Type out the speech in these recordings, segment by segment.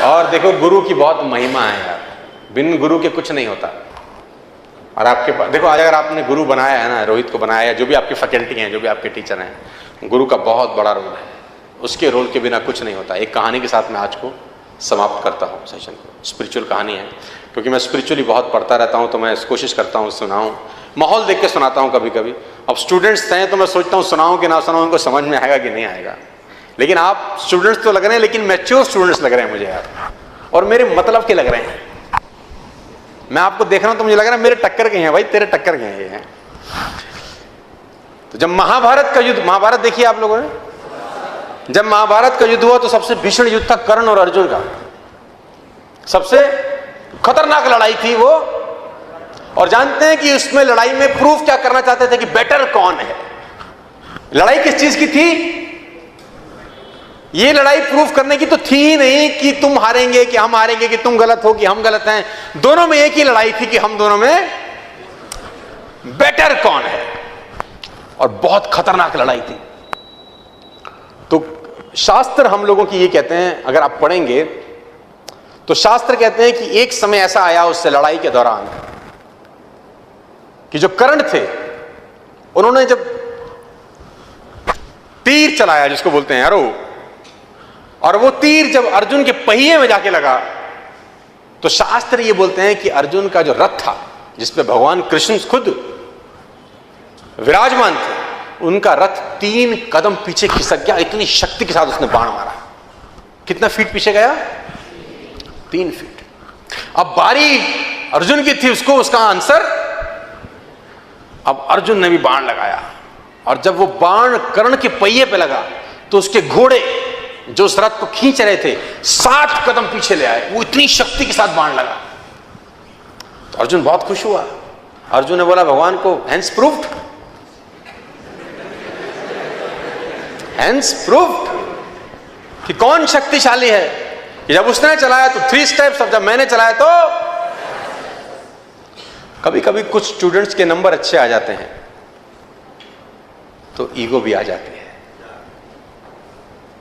और देखो गुरु की बहुत महिमा है यार, बिन गुरु के कुछ नहीं होता। और आपके पास देखो, आज अगर आपने गुरु बनाया है ना, रोहित को बनाया, जो भी आपकी फैकल्टी हैं, जो भी आपके टीचर हैं, गुरु का बहुत बड़ा रोल है। उसके रोल के बिना कुछ नहीं होता। एक कहानी के साथ मैं आज को समाप्त करता हूँ सेशन को। स्पिरिचुअल कहानी है, क्योंकि मैं स्पिरिचुअली बहुत पढ़ता रहता हूँ, तो मैं कोशिश करता हूँ सुनाऊँ, माहौल देख के सुनाता हूँ कभी कभी। अब स्टूडेंट्स हैं तो मैं सोचता हूँ सुनाऊँ कि ना सुनाऊँ, उनको समझ में आएगा कि नहीं आएगा। लेकिन आप स्टूडेंट्स तो लग रहे हैं, लेकिन मैच्योर स्टूडेंट्स लग रहे हैं मुझे यार, और मेरे मतलब के लग रहे हैं। मैं आपको देख रहा हूं तो मुझे लग रहा है मेरे टक्कर के हैं भाई, तेरे टक्कर के हैं ये हैं। तो जब महाभारत का युद्ध, महाभारत देखिए आप लोगों ने, जब महाभारत का युद्ध हुआ तो सबसे भीषण युद्ध था कर्ण और अर्जुन का। सबसे खतरनाक लड़ाई थी वो। और जानते हैं कि उसमें लड़ाई में प्रूफ क्या करना चाहते थे कि बेटर कौन है। लड़ाई किस चीज की थी? ये लड़ाई प्रूफ करने की तो थी ही नहीं कि तुम हारेंगे कि हम हारेंगे, कि तुम गलत हो कि हम गलत हैं। दोनों में एक ही लड़ाई थी कि हम दोनों में बेटर कौन है। और बहुत खतरनाक लड़ाई थी। तो शास्त्र हम लोगों की ये कहते हैं, अगर आप पढ़ेंगे तो शास्त्र कहते हैं कि एक समय ऐसा आया उससे लड़ाई के दौरान कि जो कर्ण थे, उन्होंने जब तीर चलाया, जिसको बोलते हैं एरो, और वो तीर जब अर्जुन के पहिए में जाके लगा, तो शास्त्र ये बोलते हैं कि अर्जुन का जो रथ था, जिसपे भगवान कृष्ण खुद विराजमान थे, उनका रथ 3 कदम पीछे खिसक गया। इतनी शक्ति के साथ उसने बाण मारा। कितना फीट पीछे गया? 3 फीट। अब बारी अर्जुन की थी, उसको उसका आंसर। अब अर्जुन ने भी बाण लगाया, और जब वो बाण कर्ण के पहिए पे लगा तो उसके घोड़े जो उस रथ को खींच रहे थे 60 कदम पीछे ले आए। वो इतनी शक्ति के साथ बाण लगा। तो अर्जुन बहुत खुश हुआ। अर्जुन ने बोला भगवान को, हैंस प्रूफ्ड, हैंस प्रूफ्ड कि कौन शक्तिशाली है। कि जब उसने चलाया तो 3 स्टेप्स, अब जब मैंने चलाया तो। कभी कभी कुछ स्टूडेंट्स के नंबर अच्छे आ जाते हैं तो ईगो भी आ जाती है।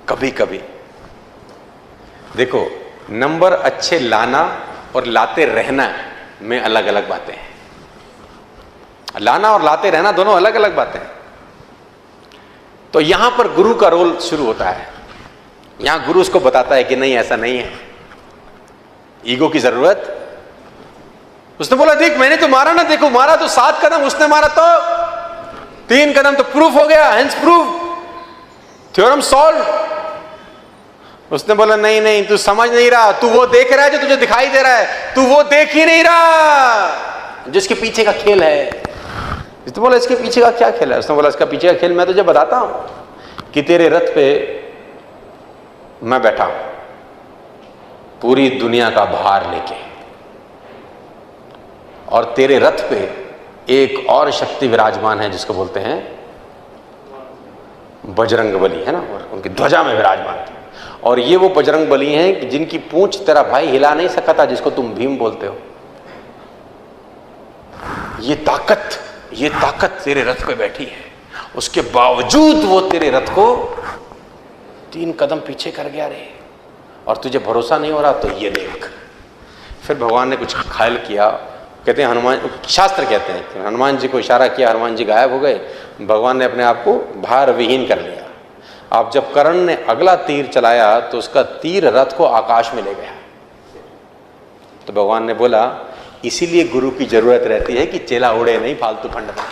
कभी कभी देखो, नंबर अच्छे लाना और लाते रहना में अलग अलग बातें हैं। लाना और लाते रहना दोनों अलग अलग बातें हैं। तो यहां पर गुरु का रोल शुरू होता है। यहां गुरु उसको बताता है कि नहीं, ऐसा नहीं है, ईगो की जरूरत। उसने बोला देख मैंने तो मारा ना, देखो मारा तो 7 कदम, उसने मारा तो 3 कदम, तो प्रूफ हो गया, हेंस प्रूफ, थ्योरम सॉल्व। उसने बोला नहीं नहीं, तू समझ नहीं रहा, तू वो देख रहा है जो तुझे दिखाई दे रहा है, तू वो देख ही नहीं रहा जिसके पीछे का खेल है। उसने बोला इसके पीछे का क्या खेल है? उसने बोला इसका पीछे का खेल मैं तुझे बताता हूं कि तेरे रथ पे मैं बैठा हूं, पूरी दुनिया का भार लेके, और तेरे रथ पे एक और शक्ति विराजमान है जिसको बोलते हैं बजरंग बली, है ना, और उनकी ध्वजा में विराजमान थे। और ये वो बजरंग बली हैं कि जिनकी पूंछ तेरा भाई हिला नहीं सका था, जिसको तुम भीम बोलते हो। ये ताकत तेरे रथ पे बैठी है, उसके बावजूद वो तेरे रथ को 3 कदम पीछे कर गया रे। और तुझे भरोसा नहीं हो रहा तो ये देख। फिर भगवान ने कुछ ख्याल किया। कहते हैं हनुमान, शास्त्र कहते हैं कि हनुमान जी को इशारा किया, हनुमान जी गायब हो गए। भगवान ने अपने आप को भार विहीन कर लिया। अब जब कर्ण ने अगला तीर चलाया तो उसका तीर रथ को आकाश में ले गया। तो भगवान ने बोला इसीलिए गुरु की जरूरत रहती है कि चेला उड़े नहीं फालतू फंड में।